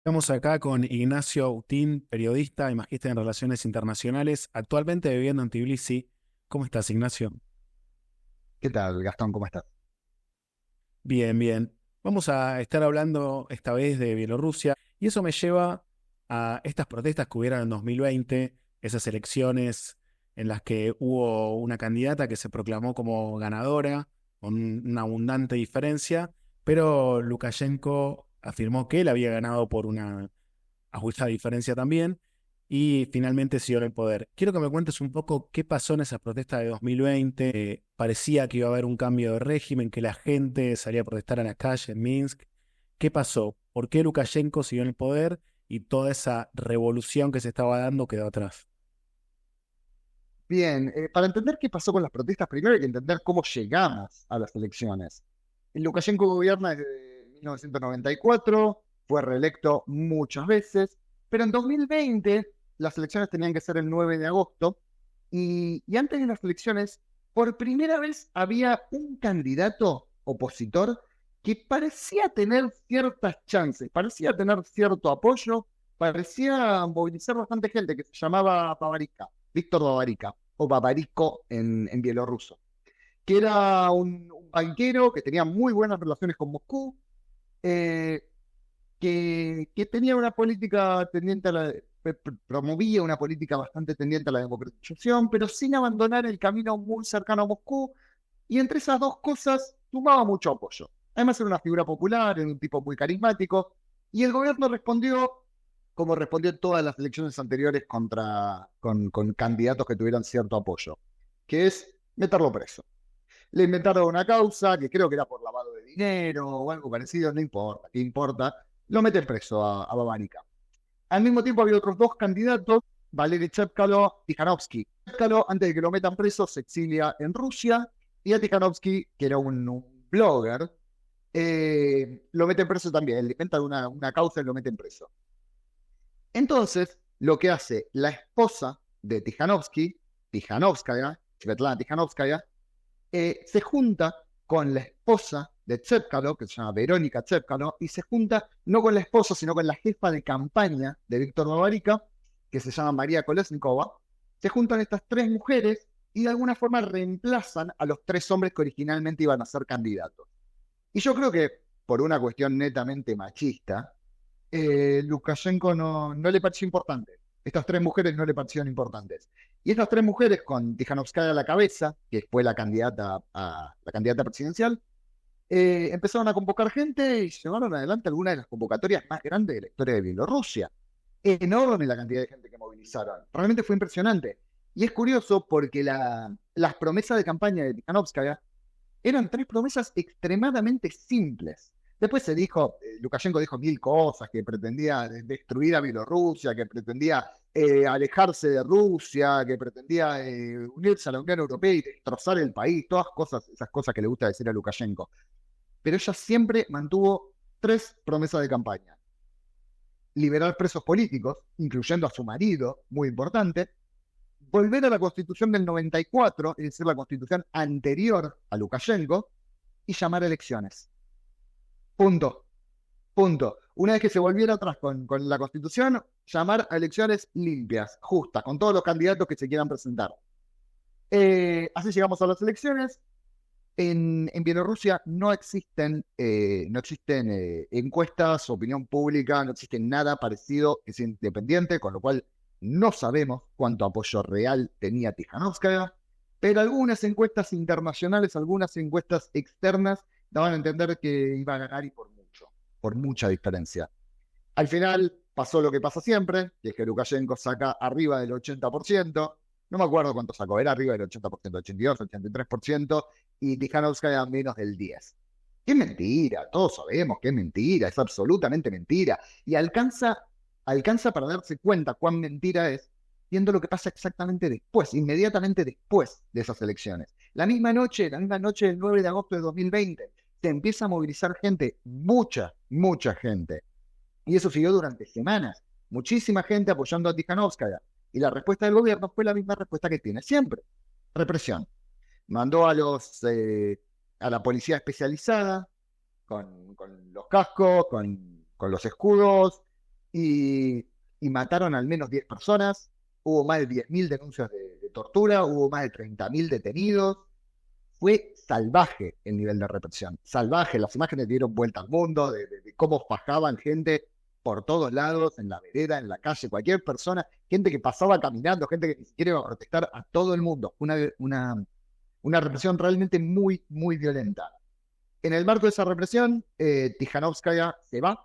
Estamos acá con Ignacio Autín, periodista y magíster en Relaciones Internacionales, actualmente viviendo en Tbilisi. ¿Cómo estás, Ignacio? ¿Qué tal, Gastón? ¿Cómo estás? Bien, bien. Vamos a estar hablando esta vez de Bielorrusia y eso me lleva a estas protestas que hubieron en 2020, esas elecciones en las que hubo una candidata que se proclamó como ganadora con una abundante diferencia, pero Lukashenko afirmó que él había ganado por una ajustada diferencia también, y finalmente siguió en el poder. Quiero que me cuentes un poco qué pasó en esa protesta de 2020. Parecía que iba a haber un cambio de régimen, que la gente salía a protestar a la calle en Minsk. ¿Qué pasó? ¿Por qué Lukashenko siguió en el poder y toda esa revolución que se estaba dando quedó atrás? Bien, para entender qué pasó con las protestas, primero hay que entender cómo llegamos a las elecciones. El Lukashenko gobierna desde 1994, fue reelecto muchas veces, pero en 2020 las elecciones tenían que ser el 9 de agosto y antes de las elecciones, por primera vez había un candidato opositor que parecía tener ciertas chances, parecía tener cierto apoyo, parecía movilizar bastante gente que se llamaba Babarika, Víctor Babarika, o Babarico en bielorruso, que era un banquero que tenía muy buenas relaciones con Moscú, eh, que tenía una política tendiente a la, promovía una política bastante tendiente a la democratización, pero sin abandonar el camino muy cercano a Moscú, y entre esas dos cosas sumaba mucho apoyo. Además era una figura popular, era un tipo muy carismático, y el gobierno respondió como respondió en todas las elecciones anteriores con candidatos que tuvieran cierto apoyo, que es meterlo preso. Le inventaron una causa que creo que era por lavado de dinero o algo parecido, no importa, ¿qué importa? Lo meten preso a Babanica. Al mismo tiempo había otros dos candidatos, Valery Chepkalo y Tikhanovsky. Chepkalo, antes de que lo metan preso, se exilia en Rusia y a Tikhanovsky, que era un blogger, lo meten preso también. Le inventan una causa y lo meten preso. Entonces, lo que hace la esposa de Tikhanovsky, Tikhanovskaya, Svetlana Tikhanovskaya, se junta con la esposa de Tsepkalo, que se llama Verónica Tsepkalo, y se junta no con la esposa, sino con la jefa de campaña de Víctor Babarika, que se llama María Kolesnikova. Se juntan estas tres mujeres y de alguna forma reemplazan a los tres hombres que originalmente iban a ser candidatos. Y yo creo que por una cuestión netamente machista, Lukashenko no le pareció importante. Estas tres mujeres no le parecieron importantes. Y estas tres mujeres, con Tijanovskaya a la cabeza, que fue la candidata presidencial, empezaron a convocar gente y llevaron adelante algunas de las convocatorias más grandes de la historia de Bielorrusia. Enorme la cantidad de gente que movilizaron. Realmente fue impresionante. Y es curioso porque las promesas de campaña de Tikhanovskaya eran tres promesas extremadamente simples. Después se dijo, Lukashenko dijo mil cosas, que pretendía destruir a Bielorrusia, que pretendía alejarse de Rusia, que pretendía unirse a la Unión Europea y destrozar el país, todas cosas, esas cosas que le gusta decir a Lukashenko. Pero ella siempre mantuvo tres promesas de campaña. Liberar presos políticos, incluyendo a su marido, muy importante, volver a la constitución del 94, es decir, la constitución anterior a Lukashenko, y llamar a elecciones. Punto. Punto. Una vez que se volviera atrás con la constitución, llamar a elecciones limpias, justas, con todos los candidatos que se quieran presentar. Así llegamos a las elecciones. En Bielorrusia no existen encuestas, opinión pública, no existe nada parecido, es independiente, con lo cual no sabemos cuánto apoyo real tenía Tijanovskaya, pero algunas encuestas internacionales, algunas encuestas externas daban a entender que iba a ganar y por mucha diferencia. Al final pasó lo que pasa siempre, que es que Lukashenko saca arriba del 80%, no me acuerdo cuánto sacó, era arriba del 80%, 82, 83%, y Tikhanovskaya menos del 10%. Qué mentira, todos sabemos que es mentira, es absolutamente mentira. Y alcanza para darse cuenta cuán mentira es, viendo lo que pasa exactamente después, inmediatamente después de esas elecciones. La misma noche del 9 de agosto de 2020, se empieza a movilizar gente, mucha gente, y eso siguió durante semanas. Muchísima gente apoyando a Tikhanovskaya. Y la respuesta del gobierno fue la misma respuesta que tiene siempre. Represión. Mandó a la policía especializada con los cascos, con los escudos. y, y mataron al menos 10 personas, hubo más de 10.000 denuncias de tortura, hubo más de 30.000 detenidos. Fue salvaje el nivel de represión, salvaje. Las imágenes dieron vuelta al mundo de cómo fajaban gente por todos lados, en la vereda, en la calle, cualquier persona, gente que pasaba caminando, gente que ni siquiera iba a protestar, a todo el mundo. Una represión realmente muy, muy violenta. En el marco de esa represión, Tijanovskaya se va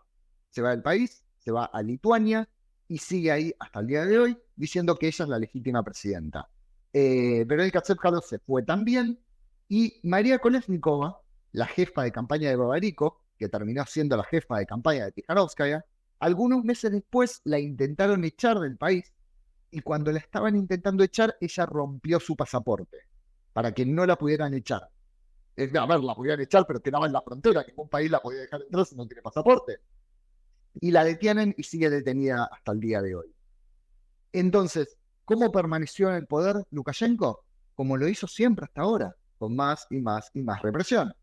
del país, se va a Lituania y sigue ahí hasta el día de hoy diciendo que ella es la legítima presidenta. Verónica Tsepkalo se fue también y María Kolesnikova, la jefa de campaña de Babariko, que terminó siendo la jefa de campaña de Tijanovskaya, algunos meses después la intentaron echar del país y cuando la estaban intentando echar, ella rompió su pasaporte para que no la pudieran echar. A ver, la podían echar, pero quedaba en la frontera, ningún país la podía dejar entrar si no tiene pasaporte. Y la detienen y sigue detenida hasta el día de hoy. Entonces, ¿cómo permaneció en el poder Lukashenko? Como lo hizo siempre hasta ahora, con más y más y más represión.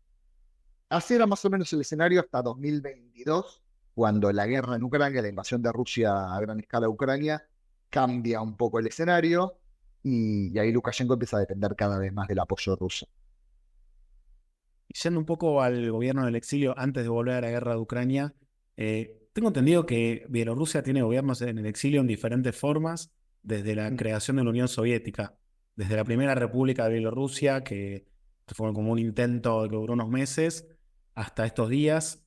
Así era más o menos el escenario hasta 2022, cuando la guerra en Ucrania, la invasión de Rusia a gran escala a Ucrania, cambia un poco el escenario y ahí Lukashenko empieza a depender cada vez más del apoyo ruso. Y yendo un poco al gobierno del exilio antes de volver a la guerra de Ucrania, tengo entendido que Bielorrusia tiene gobiernos en el exilio en diferentes formas desde la creación de la Unión Soviética, desde la primera República de Bielorrusia, que fue como un intento que duró unos meses, hasta estos días,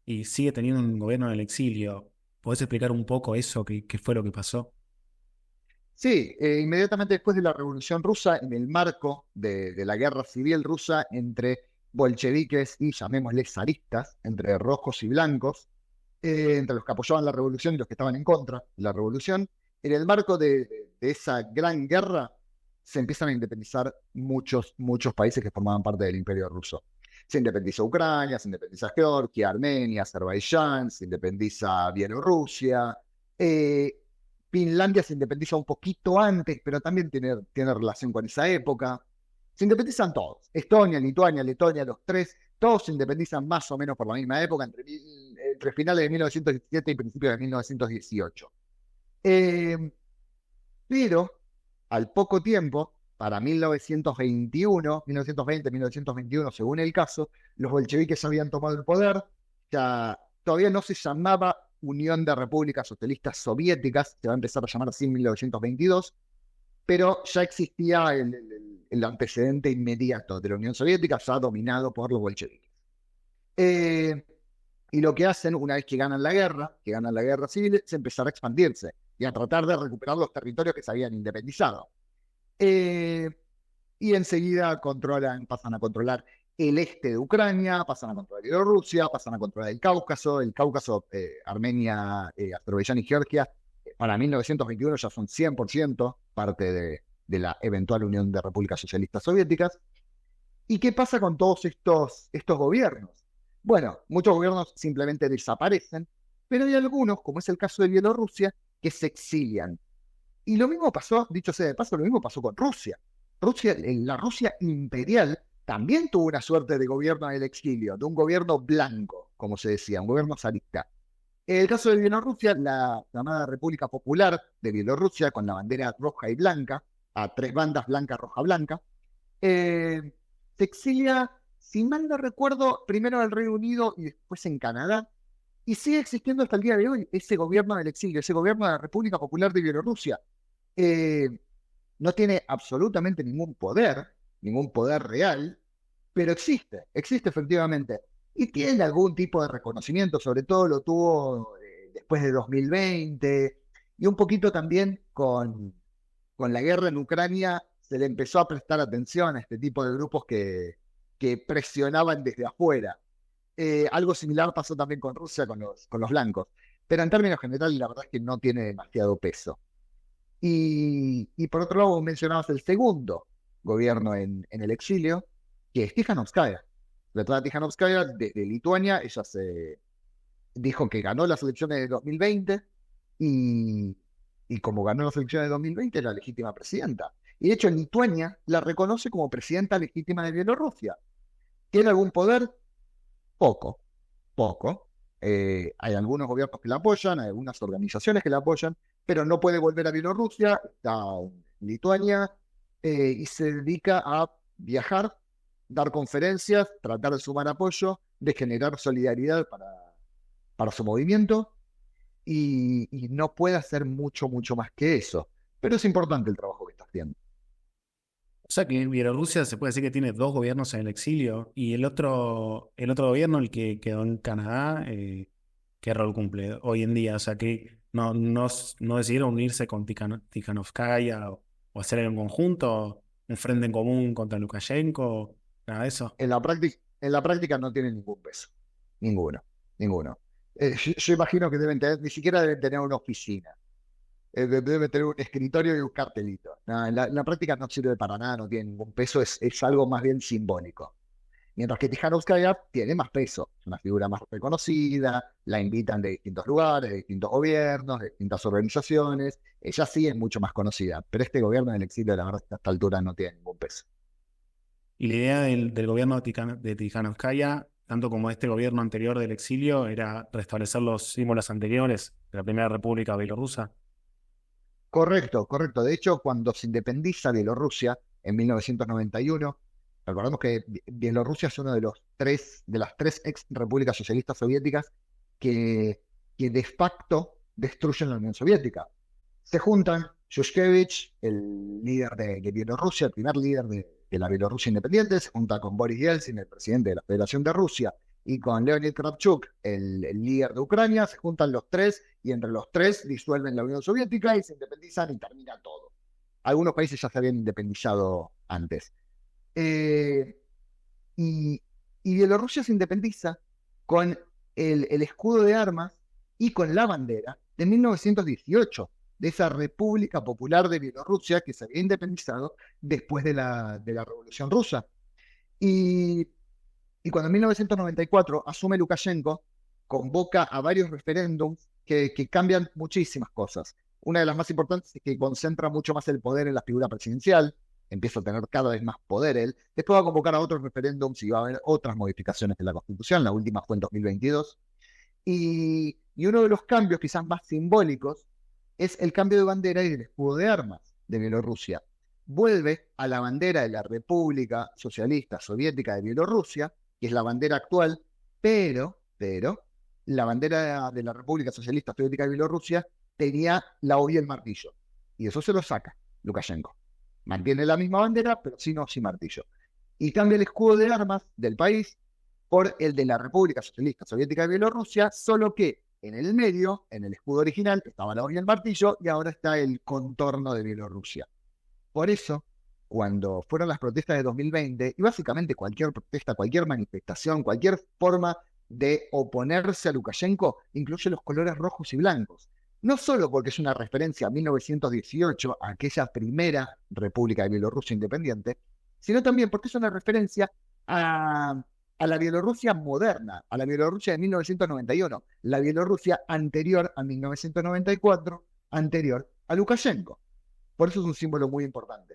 y sigue teniendo un gobierno en el exilio. ¿Podés explicar un poco eso, qué fue lo que pasó? Sí, inmediatamente después de la Revolución Rusa, en el marco de la guerra civil rusa entre bolcheviques y llamémosle zaristas, entre rojos y blancos, entre los que apoyaban la revolución y los que estaban en contra de la revolución, en el marco de esa gran guerra se empiezan a independizar muchos países que formaban parte del Imperio Ruso. Se independiza Ucrania, se independiza Georgia, Armenia, Azerbaiyán, se independiza Bielorrusia. eh, Finlandia se independiza un poquito antes, pero también tiene relación con esa época. Se independizan todos. Estonia, Lituania, Letonia, los tres, todos se independizan más o menos por la misma época, entre finales de 1917 y principios de 1918. Pero al poco tiempo, para 1921, 1920, 1921, según el caso, los bolcheviques habían tomado el poder, ya todavía no se llamaba Unión de Repúblicas Socialistas Soviéticas, se va a empezar a llamar así en 1922, pero ya existía el antecedente inmediato de la Unión Soviética, ya dominado por los bolcheviques. Eh, y lo que hacen una vez que ganan la guerra civil, es empezar a expandirse y a tratar de recuperar los territorios que se habían independizado. Eh, y enseguida pasan a controlar el este de Ucrania, pasan a controlar Bielorrusia, pasan a controlar el Cáucaso, Armenia, Azerbaiyán y Georgia. Para 1921 ya son 100% parte de la eventual Unión de Repúblicas Socialistas Soviéticas. ¿Y qué pasa con todos estos gobiernos? Bueno, muchos gobiernos simplemente desaparecen, pero hay algunos, como es el caso de Bielorrusia, que se exilian. Y lo mismo pasó, dicho sea de paso, lo mismo pasó con Rusia. La Rusia imperial también tuvo una suerte de gobierno del exilio, de un gobierno blanco, como se decía, un gobierno zarista. En el caso de Bielorrusia, la llamada República Popular de Bielorrusia, con la bandera roja y blanca, a tres bandas blanca, roja, blanca, eh, se exilia, si mal no recuerdo, primero en el Reino Unido y después en Canadá, y sigue existiendo hasta el día de hoy ese gobierno del exilio, ese gobierno de la República Popular de Bielorrusia. Eh, no tiene absolutamente ningún poder real, pero existe efectivamente. Y tiene algún tipo de reconocimiento, sobre todo lo tuvo después de 2020, y un poquito también con la guerra en Ucrania se le empezó a prestar atención a este tipo de grupos que presionaban desde afuera. Algo similar pasó también con Rusia, con los blancos. Pero en términos generales, la verdad es que no tiene demasiado peso. Y por otro lado, mencionabas el segundo gobierno en el exilio, que es Tijanovskaya. La Tata Tijanovskaya de Lituania, ella se dijo que ganó las elecciones de 2020 y, y como ganó las elecciones de 2020 es la legítima presidenta. Y de hecho en Lituania la reconoce como presidenta legítima de Bielorrusia. ¿Tiene algún poder? Poco, poco. Hay algunos gobiernos que la apoyan, hay algunas organizaciones que la apoyan, pero no puede volver a Bielorrusia, está en Lituania, y se dedica a viajar, dar conferencias, tratar de sumar apoyo, de generar solidaridad para su movimiento, y no puede hacer mucho, mucho más que eso. Pero es importante el trabajo que está haciendo. O sea que Bielorrusia se puede decir que tiene dos gobiernos en el exilio y el otro gobierno, el que quedó en Canadá, ¿qué rol cumple hoy en día? O sea que no decidieron unirse con Tikhanovskaya o hacer en conjunto un frente en común contra Lukashenko, nada de eso. En la práctica no tiene ningún peso. Ninguno, ninguno. Yo imagino que ni siquiera deben tener una oficina. Debe tener un escritorio y un cartelito. No, en la práctica no sirve para nada, no tiene ningún peso, es algo más bien simbólico. Mientras que Tikhanovskaya tiene más peso, es una figura más reconocida, la invitan de distintos lugares, de distintos gobiernos, de distintas organizaciones. Ella sí es mucho más conocida, pero este gobierno del exilio, la verdad, a esta altura no tiene ningún peso. Y la idea del gobierno de Tikhanovskaya, tanto como este gobierno anterior del exilio, era restablecer los símbolos anteriores de la Primera República Bielorrusa. Correcto, correcto. De hecho, cuando se independiza Bielorrusia en 1991, recordemos que Bielorrusia es uno de las tres ex repúblicas socialistas soviéticas que, que de facto destruyen la Unión Soviética. Se juntan Shushkevich, el líder de Bielorrusia, el primer líder de la Bielorrusia independiente, se junta con Boris Yeltsin, el presidente de la Federación de Rusia, y con Leonid Kravchuk, el líder de Ucrania. Se juntan los tres y entre los tres disuelven la Unión Soviética y se independizan y termina todo. Algunos países ya se habían independizado antes. Eh, y, y Bielorrusia se independiza con el escudo de armas y con la bandera de 1918, de esa República Popular de Bielorrusia que se había independizado después de la Revolución Rusa. Y, y cuando en 1994 asume Lukashenko, convoca a varios referéndums que cambian muchísimas cosas. Una de las más importantes es que concentra mucho más el poder en la figura presidencial, empieza a tener cada vez más poder él. Después va a convocar a otros referéndums y va a haber otras modificaciones de la Constitución, la última fue en 2022. Y uno de los cambios quizás más simbólicos es el cambio de bandera y del escudo de armas de Bielorrusia. Vuelve a la bandera de la República Socialista Soviética de Bielorrusia, que es la bandera actual, pero, la bandera de la República Socialista Soviética de Bielorrusia tenía la O y el martillo. Y eso se lo saca Lukashenko. Mantiene la misma bandera, pero sin martillo. Y cambia el escudo de armas del país por el de la República Socialista Soviética de Bielorrusia, solo que en el medio, en el escudo original, estaba la O y el martillo, y ahora está el contorno de Bielorrusia. Por eso, cuando fueron las protestas de 2020, y básicamente cualquier protesta, cualquier manifestación, cualquier forma de oponerse a Lukashenko, incluye los colores rojos y blancos. No solo porque es una referencia a 1918, a aquella primera República de Bielorrusia independiente, sino también porque es una referencia a la Bielorrusia moderna, a la Bielorrusia de 1991, la Bielorrusia anterior a 1994, anterior a Lukashenko. Por eso es un símbolo muy importante.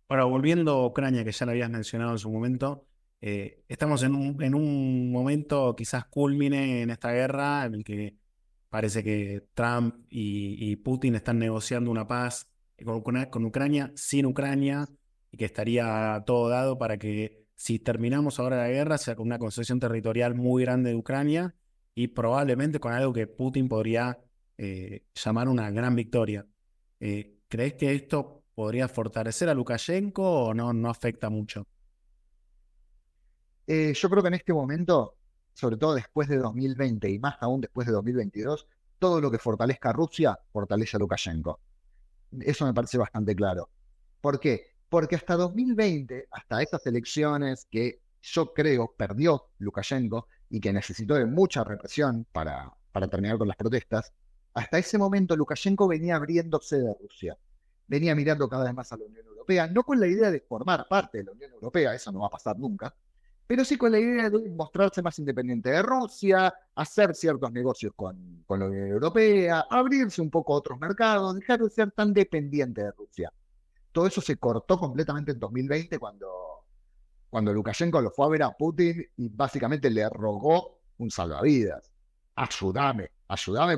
Ahora, volviendo a Ucrania, que ya lo habías mencionado en su momento, estamos en un momento quizás culmine en esta guerra en el que parece que Trump y Putin están negociando una paz con Ucrania, sin Ucrania, y que estaría todo dado para que si terminamos ahora la guerra sea con una concesión territorial muy grande de Ucrania y probablemente con algo que Putin podría llamar una gran victoria. ¿Crees que esto podría fortalecer a Lukashenko o no afecta mucho? Yo creo que en este momento, sobre todo después de 2020 y más aún después de 2022, todo lo que fortalezca a Rusia fortalece a Lukashenko. Eso me parece bastante claro. ¿Por qué? Porque hasta 2020, hasta esas elecciones que yo creo perdió Lukashenko y que necesitó de mucha represión para terminar con las protestas, hasta ese momento Lukashenko venía abriéndose de Rusia. Venía mirando cada vez más a la Unión Europea, no con la idea de formar parte de la Unión Europea, eso no va a pasar nunca, pero sí con la idea de mostrarse más independiente de Rusia, hacer ciertos negocios con la Unión Europea, abrirse un poco a otros mercados, dejar de ser tan dependiente de Rusia. Todo eso se cortó completamente en 2020 cuando Lukashenko lo fue a ver a Putin y básicamente le rogó un salvavidas. Ayúdame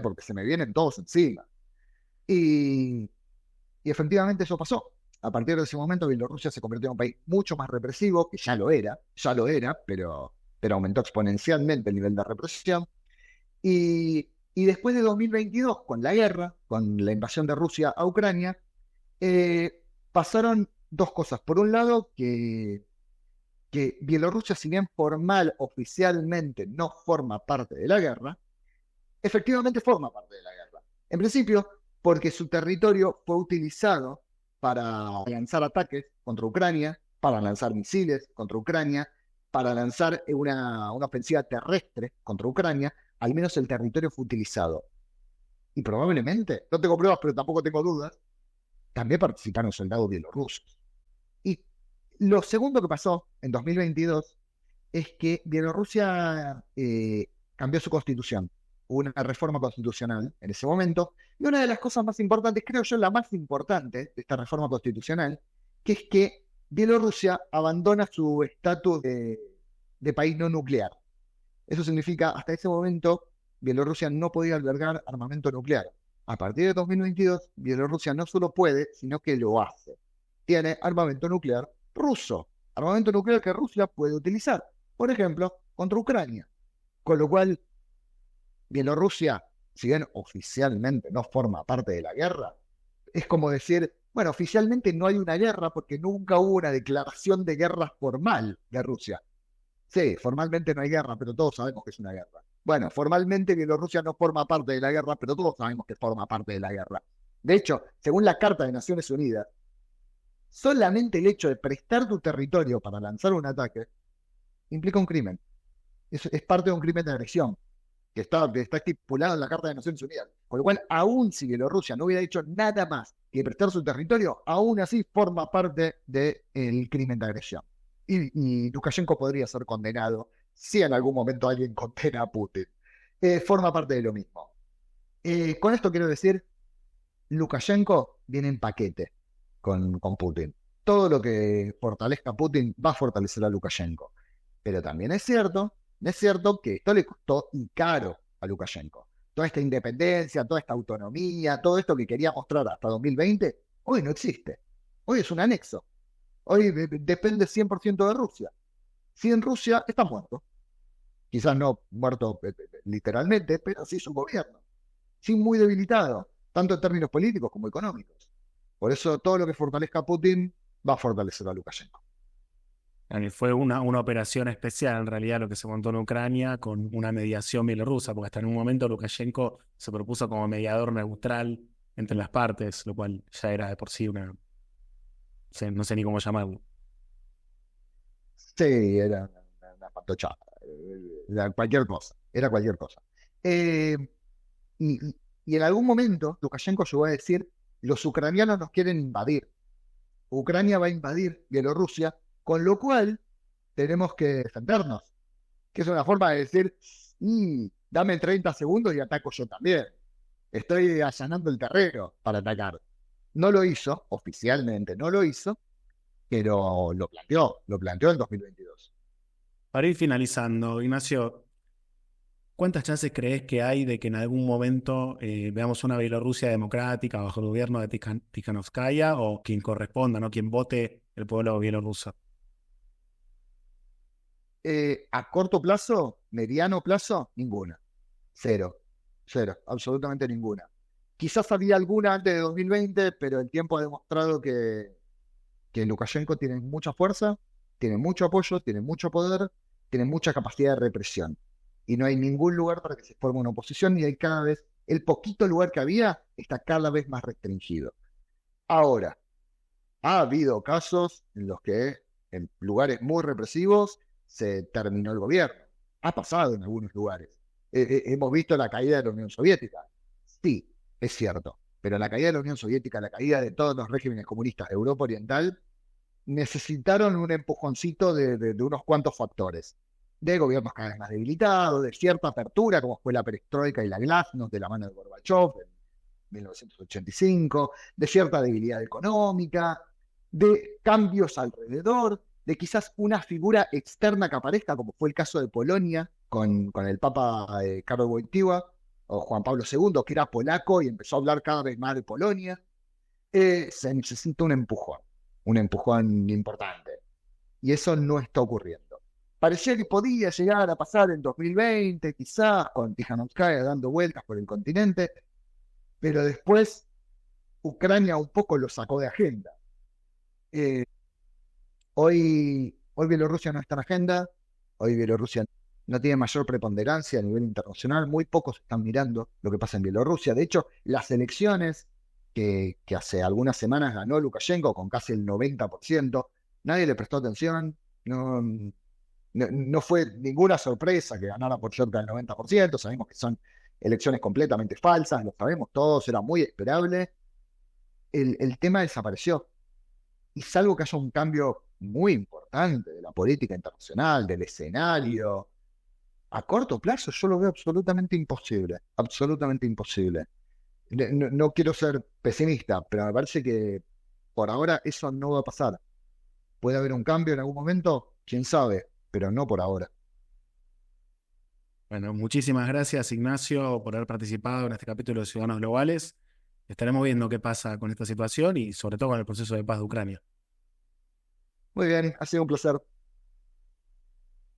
porque se me vienen todos encima. Y, y efectivamente eso pasó. A partir de ese momento, Bielorrusia se convirtió en un país mucho más represivo, que ya lo era, pero aumentó exponencialmente el nivel de represión. Y después de 2022, con la guerra, con la invasión de Rusia a Ucrania, pasaron dos cosas. Por un lado, que Bielorrusia, si bien oficialmente no forma parte de la guerra, efectivamente forma parte de la guerra. En principio, porque su territorio fue utilizado para lanzar ataques contra Ucrania, para lanzar misiles contra Ucrania, para lanzar una ofensiva terrestre contra Ucrania. Al menos el territorio fue utilizado. Y probablemente, no tengo pruebas, pero tampoco tengo dudas, también participaron soldados bielorrusos. Y lo segundo que pasó en 2022 es que Bielorrusia cambió su constitución. Hubo una reforma constitucional en ese momento. Y una de las cosas más importantes, creo yo la más importante de esta reforma constitucional, que es que Bielorrusia abandona su estatus de país no nuclear. Eso significa, hasta ese momento, Bielorrusia no podía albergar armamento nuclear. A partir de 2022, Bielorrusia no solo puede, sino que lo hace. Tiene armamento nuclear ruso. Armamento nuclear que Rusia puede utilizar, por ejemplo, contra Ucrania. Con lo cual, Bielorrusia, si bien oficialmente no forma parte de la guerra, es como decir, bueno, oficialmente no hay una guerra porque nunca hubo una declaración de guerra formal de Rusia. Sí, formalmente no hay guerra, pero todos sabemos que es una guerra. Bueno, formalmente Bielorrusia no forma parte de la guerra, pero todos sabemos que forma parte de la guerra. De hecho, según la Carta de Naciones Unidas, solamente el hecho de prestar tu territorio para lanzar un ataque implica un crimen. Es parte de un crimen de agresión que está estipulado en la Carta de Naciones Unidas. Con lo cual, aún si Bielorrusia no hubiera hecho nada más que prestar su territorio, aún así forma parte del crimen de agresión. Y Lukashenko podría ser condenado si en algún momento alguien condena a Putin. Forma parte de lo mismo. Con esto quiero decir, Lukashenko viene en paquete con Putin. Todo lo que fortalezca a Putin va a fortalecer a Lukashenko. Pero también es cierto que esto le costó y caro a Lukashenko. Toda esta independencia, toda esta autonomía, todo esto que quería mostrar hasta 2020, hoy no existe. Hoy es un anexo. Hoy depende 100% de Rusia. Sin Rusia está muerto. Quizás no muerto literalmente, pero sí su gobierno. Sí muy debilitado, tanto en términos políticos como económicos. Por eso todo lo que fortalezca a Putin va a fortalecer a Lukashenko. Fue una operación especial, en realidad, lo que se montó en Ucrania con una mediación bielorrusa, porque hasta en un momento Lukashenko se propuso como mediador neutral entre las partes, lo cual ya era de por sí no sé ni cómo llamarlo. Sí, era una patochada. Era cualquier cosa. Era cualquier cosa. Y, y en algún momento Lukashenko llegó a decir, los ucranianos nos quieren invadir. Ucrania va a invadir Bielorrusia, con lo cual tenemos que defendernos. Que es una forma de decir, dame 30 segundos y ataco yo también. Estoy allanando el terreno para atacar. No lo hizo, oficialmente no lo hizo, pero lo planteó en 2022. Para ir finalizando, Ignacio, ¿cuántas chances crees que hay de que en algún momento veamos una Bielorrusia democrática bajo el gobierno de Tikhanovskaya o quien corresponda, ¿no? Quien vote el pueblo bielorruso? A corto plazo, mediano plazo, ninguna. Cero, absolutamente ninguna. Quizás había alguna antes de 2020, pero el tiempo ha demostrado que Lukashenko tiene mucha fuerza, tiene mucho apoyo, tiene mucho poder, tiene mucha capacidad de represión. Y no hay ningún lugar para que se forme una oposición, y hay cada vez, el poquito lugar que había está cada vez más restringido. Ahora, ha habido casos en los que en lugares muy represivos se terminó el gobierno. Ha pasado en algunos lugares. Hemos visto la caída de la Unión Soviética. Sí, es cierto. Pero la caída de la Unión Soviética, la caída de todos los regímenes comunistas de Europa Oriental, necesitaron un empujoncito de unos cuantos factores. De gobiernos cada vez más debilitados, de cierta apertura, como fue la perestroika y la glasnost de la mano de Gorbachev en 1985, de cierta debilidad económica, de cambios alrededor, de quizás una figura externa que aparezca, como fue el caso de Polonia con el Papa Karol Wojtyła, o Juan Pablo II, que era polaco y empezó a hablar cada vez más de Polonia. Se necesita un empujón importante. Y eso no está ocurriendo. Parecía que podía llegar a pasar en 2020, quizás, con Tijanowskaia dando vueltas por el continente, pero después Ucrania un poco lo sacó de agenda. Eh, hoy Bielorrusia no está en agenda, hoy Bielorrusia no tiene mayor preponderancia a nivel internacional, muy pocos están mirando lo que pasa en Bielorrusia. De hecho, las elecciones que hace algunas semanas ganó Lukashenko con casi el 90%, nadie le prestó atención, no fue ninguna sorpresa que ganara por cerca del 90%, sabemos que son elecciones completamente falsas, lo sabemos todos, era muy esperable. El tema desapareció. Y salvo que haya un cambio muy importante de la política internacional, del escenario, a corto plazo yo lo veo absolutamente imposible, absolutamente imposible. No quiero ser pesimista, pero me parece que por ahora eso no va a pasar. ¿Puede haber un cambio en algún momento? ¿Quién sabe? Pero no por ahora. Bueno, muchísimas gracias, Ignacio, por haber participado en este capítulo de Ciudadanos Globales. Estaremos viendo qué pasa con esta situación y sobre todo con el proceso de paz de Ucrania. Muy bien, ha sido un placer.